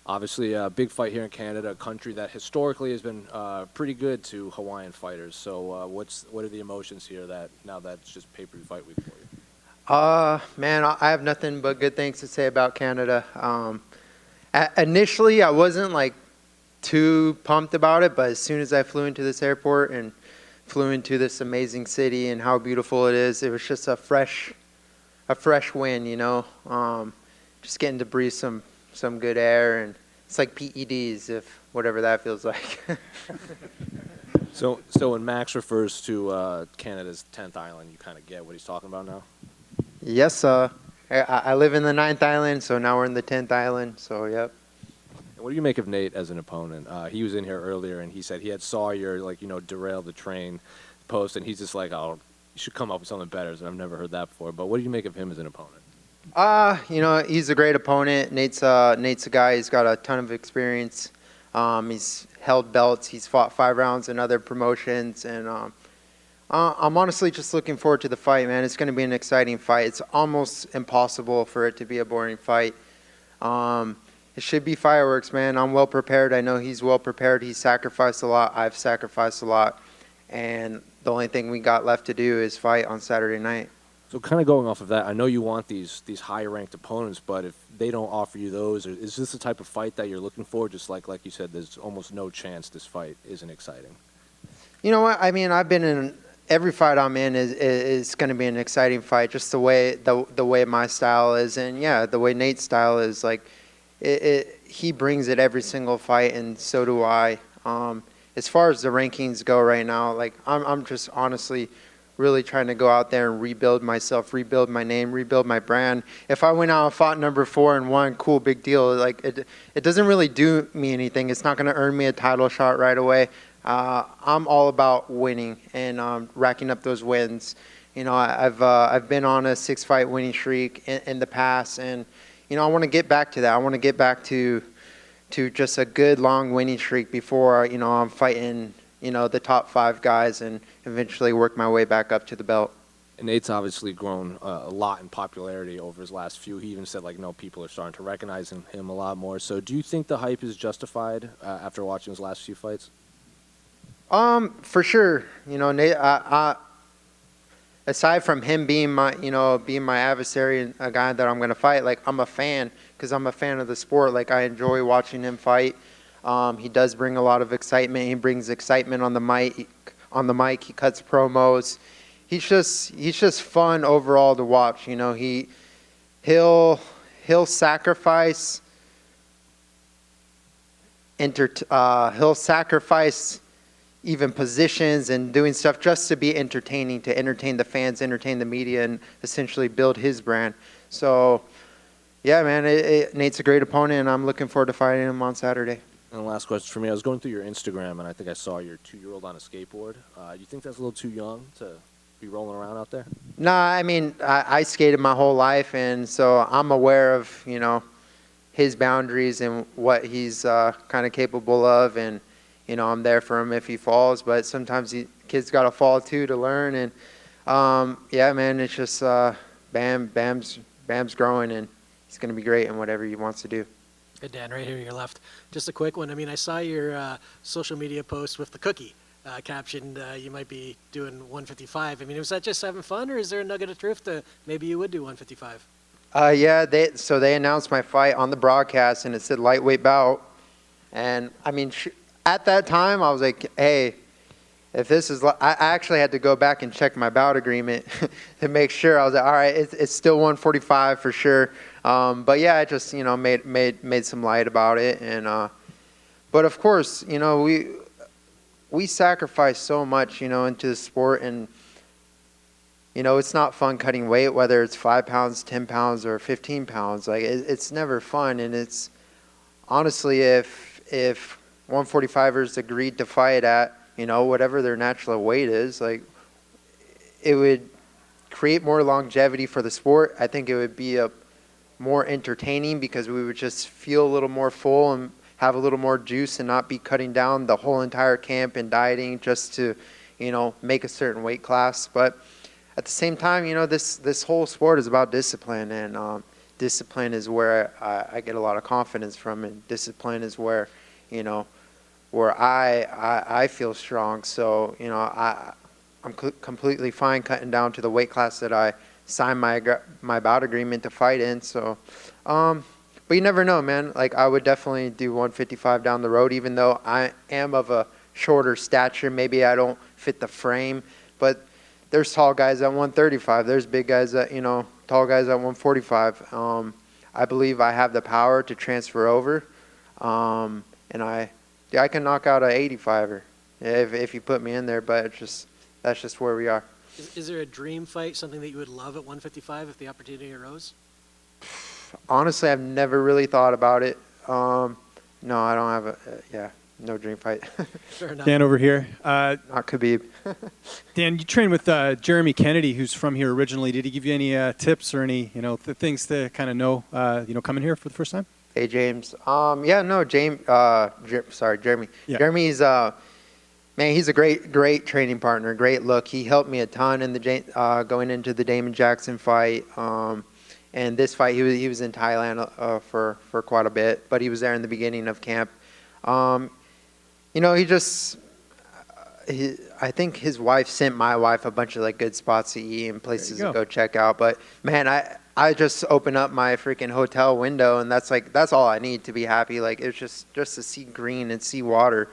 Obviously, a big fight here in Canada, a country that historically has been pretty good to Hawaiian fighters. So, what are the emotions here that now that's just pay-per-view fight week for you? Man, I have nothing but good things to say about Canada. Initially, I wasn't like too pumped about it, but as soon as I flew into this airport and flew into this amazing city and how beautiful it is, it was just a fresh win, you know. Just getting to breathe some good air, and it's like PEDs, if whatever that feels like. So when Max refers to Canada's 10th island, you kind of get what he's talking about now? Yes, I live in the 9th island, so now we're in the 10th island, so yep. And what do you make of Nate as an opponent? He was in here earlier, and he said he had saw your, derail the train post, and he's just like, oh, you should come up with something better. So I've never heard that before. But what do you make of him as an opponent? He's a great opponent. Nate's a guy. He's got a ton of experience. He's held belts. He's fought 5 rounds in other promotions, and I'm honestly just looking forward to the fight, man. It's going to be an exciting fight. It's almost impossible for it to be a boring fight. It should be fireworks, man. I'm well prepared. I know he's well prepared. He's sacrificed a lot. I've sacrificed a lot, and the only thing we got left to do is fight on Saturday night. So kind of going off of that, I know you want these higher-ranked opponents, but if they don't offer you those, is this the type of fight that you're looking for? Just like you said, there's almost no chance this fight isn't exciting. You know what? I mean, I've been in every fight I'm in is going to be an exciting fight. Just the way my style is, and yeah, the way Nate's style is. Like, he brings it every single fight, and so do I. As far as the rankings go right now, like I'm just honestly really trying to go out there and rebuild myself, rebuild my name, rebuild my brand. If I went out and fought number 4 and won, cool, big deal. Like it doesn't really do me anything. It's not going to earn me a title shot right away. I'm all about winning and racking up those wins. You know, I've been on a 6-fight winning streak in the past, and you know I want to get back to that. I want to get back to just a good long winning streak before I'm fighting the top 5 guys and eventually work my way back up to the belt. And Nate's obviously grown a lot in popularity over his last few. He even said, people are starting to recognize him a lot more. So do you think the hype is justified after watching his last few fights? For sure. Nate, aside from him being my adversary and a guy that I'm going to fight, I'm a fan because I'm a fan of the sport. I enjoy watching him fight. He does bring a lot of excitement. He brings excitement on the mic. He cuts promos. He's just fun overall to watch. He'll sacrifice even positions and doing stuff just to be entertaining, to entertain the fans, entertain the media, and essentially build his brand. So, yeah, man, Nate's a great opponent, and I'm looking forward to fighting him on Saturday. And the last question for me, I was going through your Instagram, and I think I saw your 2-year-old on a skateboard. You think that's a little too young to be rolling around out there? Nah, I mean, I skated my whole life, and so I'm aware of, his boundaries and what he's kind of capable of, and, I'm there for him if he falls, but sometimes kids got to fall too to learn, and, yeah, man, it's just Bam's growing, and he's going to be great in whatever he wants to do. Good, Dan, right here to your left. Just a quick one. I mean, I saw your social media post with the cookie captioned, you might be doing 155. I mean, was that just having fun, or is there a nugget of truth to maybe you would do 155? Yeah, they announced my fight on the broadcast, and it said lightweight bout. And, I mean, at that time, I was like, hey, if this is – I actually had to go back and check my bout agreement to make sure. I was like, all right, it's still 145 for sure. But, yeah, I just, made some light about it. And but, of course, we sacrifice so much, into the sport. And, it's not fun cutting weight, whether it's 5 pounds, 10 pounds, or 15 pounds. It's never fun. And it's honestly, if 145ers agreed to fight at, whatever their natural weight is, it would create more longevity for the sport. I think it would be more entertaining because we would just feel a little more full and have a little more juice and not be cutting down the whole entire camp and dieting just to, make a certain weight class. But at the same time, this whole sport is about discipline, and discipline is where I get a lot of confidence from, and discipline is where, you know, where I feel strong. So, you know, I'm completely fine cutting down to the weight class that I signed my bout agreement to fight in. So, but you never know, man. Like, I would definitely do 155 down the road, even though I am of a shorter stature. Maybe I don't fit the frame, but there's tall guys at 135. There's big guys that, you know, tall guys at 145. I believe I have the power to transfer over, and I can knock out an 85er if you put me in there. But that's just where we are. Is there a dream fight, something that you would love at 155 if the opportunity arose? Honestly, I've never really thought about it. No, I don't have no dream fight. Fair enough. Dan over here. Not Khabib. Dan, you trained with Jeremy Kennedy, who's from here originally. Did he give you any tips or any, you know, things to kind of know, you know, coming here for the first time? Hey, James. Jeremy. Yeah. Jeremy's, man, he's a great training partner, great look. He helped me a ton in the going into the Damon Jackson fight. And this fight, he was in Thailand for quite a bit, but he was there in the beginning of camp. You know, I think his wife sent my wife a bunch of like good spots to eat and places to go check out. But man, I just open up my freaking hotel window, and that's all I need to be happy. Like, it's just to see green and see water,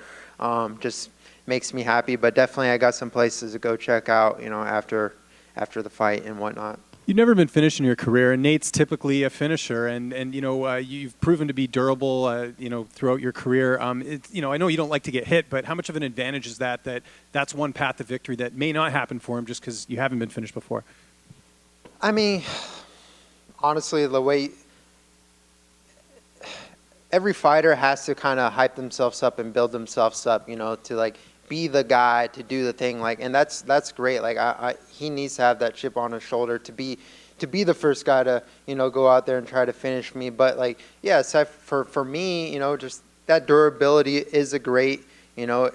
just makes me happy. But definitely, I got some places to go check out, you know, after the fight and whatnot. You've never been finished in your career, and Nate's typically a finisher, and you know, you've proven to be durable, you know, throughout your career. You know, I know you don't like to get hit, but how much of an advantage is that's one path to victory that may not happen for him just because you haven't been finished before? I mean, honestly, the way every fighter has to kind of hype themselves up and build themselves up, you know, to like be the guy to do the thing, like, and that's great. Like, he needs to have that chip on his shoulder to be the first guy to, you know, go out there and try to finish me. But like, yeah, so for me, you know, just that durability is a great, you know,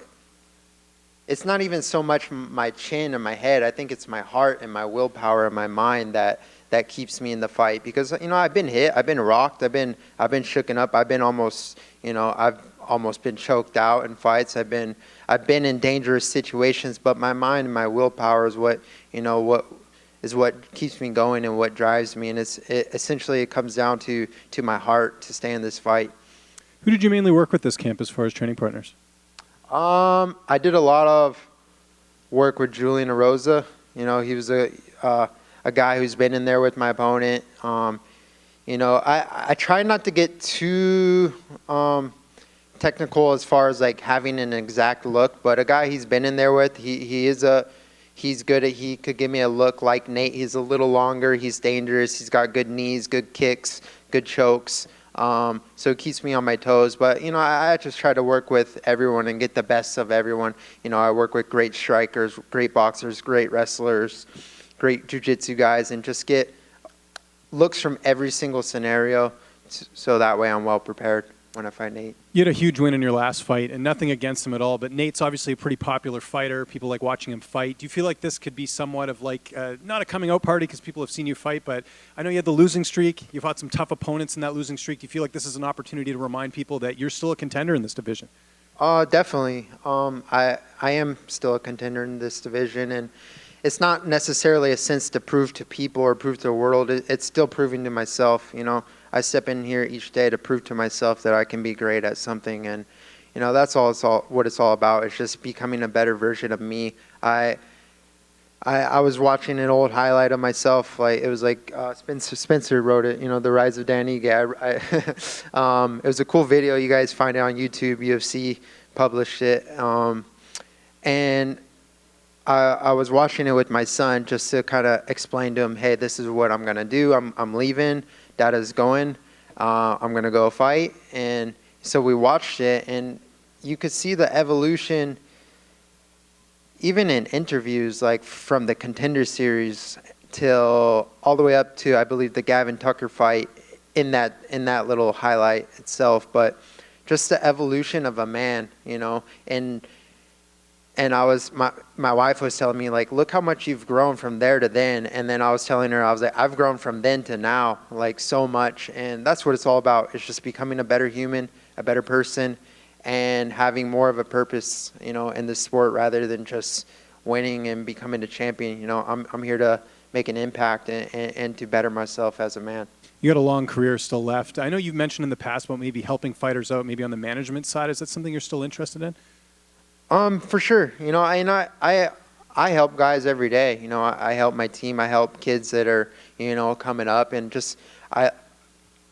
it's not even so much my chin and my head. I think it's my heart and my willpower and my mind that keeps me in the fight. Because, you know, I've been hit, I've been rocked, I've been shooken up, I've been almost, you know, I've almost been choked out in fights. I've been in dangerous situations, but my mind and my willpower is what keeps me going and what drives me. And essentially it comes down to my heart to stay in this fight. Who did you mainly work with this camp as far as training partners? I did a lot of work with Julian Erosa. You know, he was a guy who's been in there with my opponent. You know, I try not to get too technical as far as like having an exact look, but a guy he's been in there with, he's good at, he could give me a look like Nate. He's a little longer, he's dangerous, he's got good knees, good kicks, good chokes. So it keeps me on my toes. But, you know, I just try to work with everyone and get the best of everyone. You know, I work with great strikers, great boxers, great wrestlers, great jiu-jitsu guys, and just get looks from every single scenario so that way I'm well prepared when I fight Nate. You had a huge win in your last fight, and nothing against him at all, but Nate's obviously a pretty popular fighter. People like watching him fight. Do you feel like this could be somewhat of like, not a coming out party because people have seen you fight, but I know you had the losing streak. You've had some tough opponents in that losing streak. Do you feel like this is an opportunity to remind people that you're still a contender in this division? Definitely. I am still a contender in this division, and it's not necessarily a sense to prove to people or prove to the world. It's still proving to myself, you know. I step in here each day to prove to myself that I can be great at something, and you know that's what it's all about. It's just becoming a better version of me. I was watching an old highlight of myself, like it was like Spencer wrote it, you know, The Rise of Dan Ige. It was a cool video. You guys find it on YouTube. UFC published it, and I was watching it with my son just to kind of explain to him, hey, this is what I'm gonna do. I'm leaving. Dada's going. I'm going to go fight. And so we watched it, and you could see the evolution even in interviews, like from the Contender Series till all the way up to, I believe, the Gavin Tucker fight in that little highlight itself. But just the evolution of a man, you know, and and my wife was telling me, like, look how much you've grown from there to then. And then I was telling her, I was like, I've grown from then to now, like, so much. And that's what it's all about. It's just becoming a better human, a better person, and having more of a purpose, you know, in the sport rather than just winning and becoming a champion. You know, I'm here to make an impact and to better myself as a man. You got a long career still left. I know you've mentioned in the past about maybe helping fighters out, maybe on the management side. Is that something you're still interested in? For sure. You know, I help guys every day. You know, I help my team. I help kids that are, you know, coming up, and just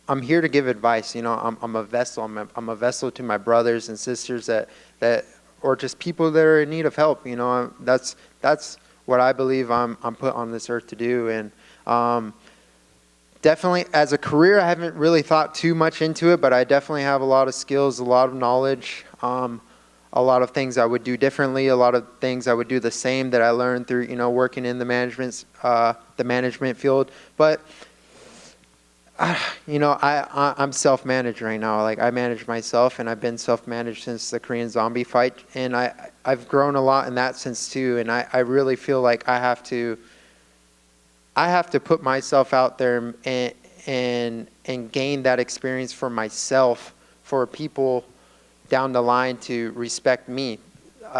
I'm here to give advice. You know, I'm a vessel. I'm a vessel to my brothers and sisters that or just people that are in need of help. You know, that's what I believe I'm put on this earth to do. And definitely, as a career, I haven't really thought too much into it, but I definitely have a lot of skills, a lot of knowledge, a lot of things I would do differently, a lot of things I would do the same that I learned through, you know, working in the management field. But you know, I'm self-managed right now. Like, I manage myself, and I've been self-managed since the Korean Zombie fight, and I've grown a lot in that sense too. And I really feel like I have to put myself out there and gain that experience for myself, for people down the line to respect me.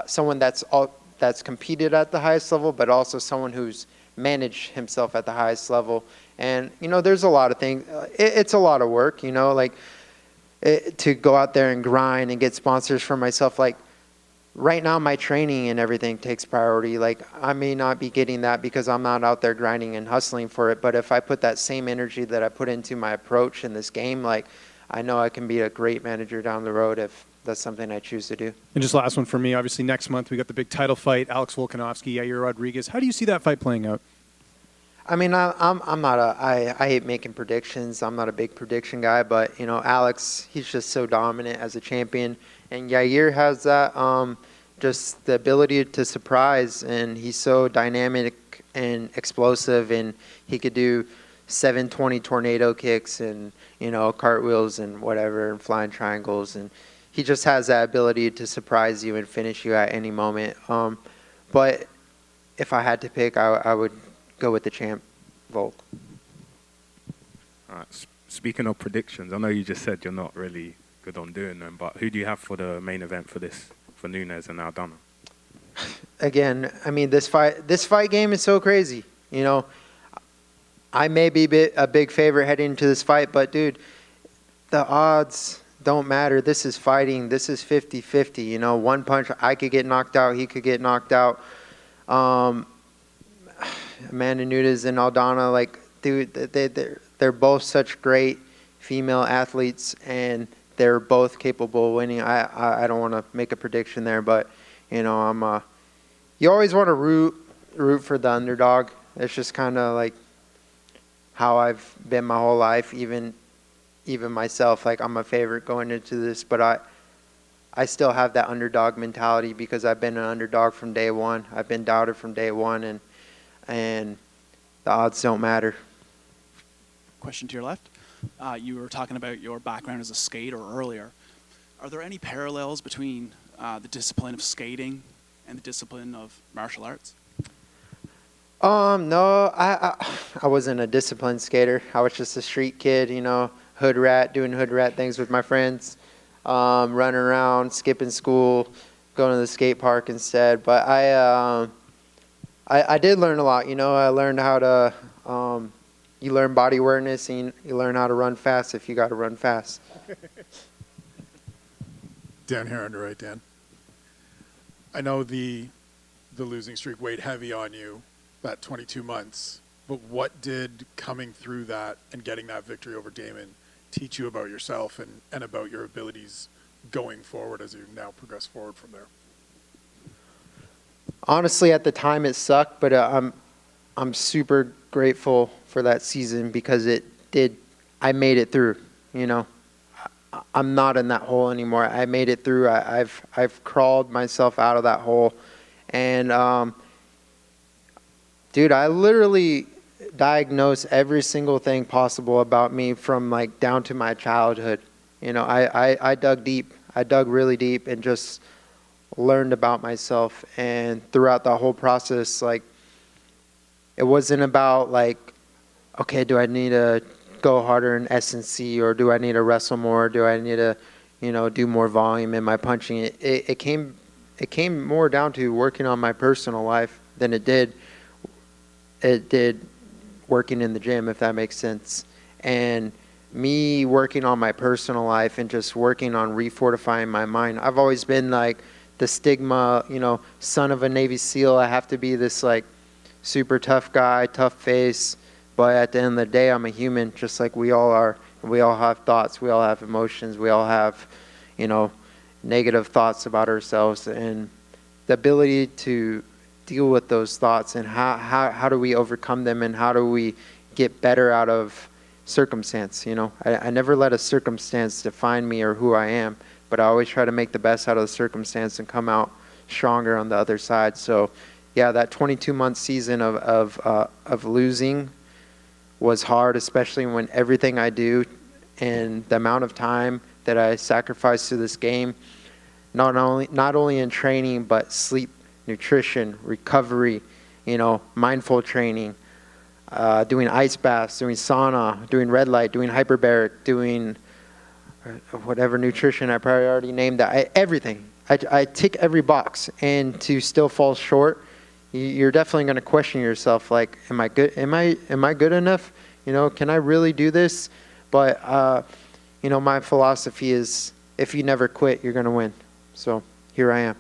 Someone that's competed at the highest level, but also someone who's managed himself at the highest level. And, you know, there's a lot of things. It's a lot of work, you know, like to go out there and grind and get sponsors for myself. Like, right now, my training and everything takes priority. Like, I may not be getting that because I'm not out there grinding and hustling for it. But if I put that same energy that I put into my approach in this game, like, I know I can be a great manager down the road if that's something I choose to do. And just last one for me. Obviously, next month we got the big title fight, Alex Volkanovski, Yair Rodriguez. How do you see that fight playing out? I mean, I'm not I hate making predictions. I'm not a big prediction guy, but, you know, Alex, he's just so dominant as a champion, and Yair has that just the ability to surprise, and he's so dynamic and explosive, and he could do 720 tornado kicks and, you know, cartwheels and whatever, and flying triangles, and he just has that ability to surprise you and finish you at any moment. But if I had to pick, I would go with the champ, Volk. All right. Speaking of predictions, I know you just said you're not really good on doing them, but who do you have for the main event for Nunes and Aldana? Again, I mean, this fight game is so crazy. You know, I may be a big favorite heading into this fight, but, dude, the odds don't matter. This is fighting. This is 50-50. You know, one punch, I could get knocked out. He could get knocked out. Amanda Nunes and Aldana, like, dude, they're both such great female athletes, and they're both capable of winning. I don't want to make a prediction there, but, you know, you always want to root for the underdog. It's just kind of like how I've been my whole life, even myself. Like, I'm a favorite going into this, but I still have that underdog mentality because I've been an underdog from day one. I've been doubted from day one, and the odds don't matter. Question to your left. You were talking about your background as a skater earlier. Are there any parallels between the discipline of skating and the discipline of martial arts? No, I wasn't a disciplined skater. I was just a street kid, you know, doing hood rat things with my friends, running around, skipping school, going to the skate park instead. But I did learn a lot, you know. I learned how to, you learn body awareness, and you learn how to run fast if you got to run fast. Dan here, underwrite Dan. I know the losing streak weighed heavy on you, that 22 months, but what did coming through that and getting that victory over Damon teach you about yourself and about your abilities going forward as you now progress forward from there? Honestly, at the time it sucked, but I'm super grateful for that season because I made it through, you know. I'm not in that hole anymore. I made it through. I've crawled myself out of that hole. And, dude, I literally diagnosed every single thing possible about me from, like, down to my childhood. You know, I dug deep. I dug really deep and just learned about myself. And throughout the whole process, like, it wasn't about like, okay, do I need to go harder in S&C, or do I need to wrestle more? Do I need to, do more volume in my punching? It came more down to working on my personal life than it did working in the gym, if that makes sense. And me working on my personal life and just working on refortifying my mind. I've always been like the stigma, son of a Navy SEAL. I have to be this like super tough guy, tough face. But at the end of the day, I'm a human, just like we all are. We all have thoughts. We all have emotions. We all have, negative thoughts about ourselves. And the ability to deal with those thoughts and how do we overcome them, and how do we get better out of circumstance. I never let a circumstance define me or who I am, but I always try to make the best out of the circumstance and come out stronger on the other side. So yeah, that 22-month season of losing was hard, especially when everything I do and the amount of time that I sacrifice to this game, not only in training, but sleep, nutrition, recovery, mindful training, doing ice baths, doing sauna, doing red light, doing hyperbaric, doing whatever nutrition I probably already named that. Everything. I tick every box, and to still fall short, you're definitely going to question yourself. Like, am I good? Am I good enough? Can I really do this? But my philosophy is, if you never quit, you're going to win. So here I am.